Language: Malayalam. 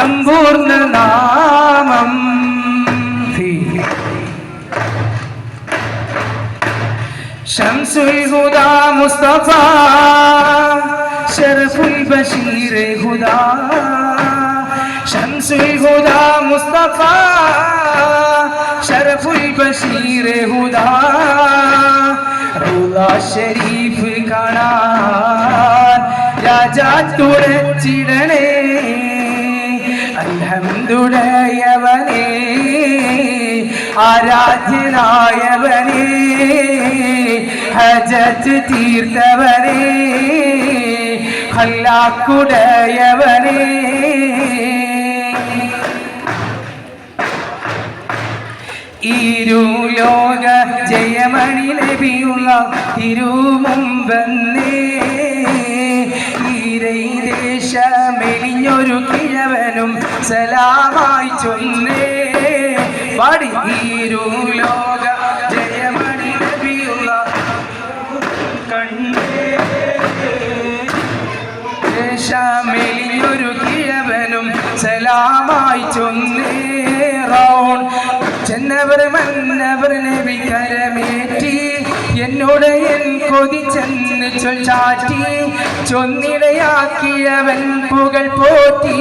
സമ്പൂർണ്ണ നാമം ശംസുൽ ഹുദാ മുസ്തഫ ശറഫുൽ ബശീർ ഹുദാ ശംസുൽ ഹുദാ മുസ്തഫ ശറഫുൽ ബശീർ ഹുദാ റൗള ശരീഫ് കാണാൻ രാജാ തുറച്ചിടണേ അൽഹംദുലില്ലാഹവനേ ആരാധ്യനായവനേ ഹജത്ത് തീർത്തവനേ ഖല്ലാഖുടയവനേ ഇരുലോക ജയമണി നബിയുള്ള തിരുമുമ്പന്നേ ഈരദേശമെലിഞ്ഞൊരു കിഴവനും സലാമായി ചൊന്നേ പാടി ഇരുലോക ജയമണി നബിയുള്ള കണ്ണേ ദേശമെലിഞ്ഞൊരു കിഴവനും സലാമായി ചൊന്നേ റൗൺ ചെന്നവർ മന്നവർ നബി കരമേറ്റി എന്നോട് എൻ കൊതി ചെന്ന് ചൊല്ലാറ്റി ചൊന്നിടയാക്കിയവൻ പുകൾ പോറ്റി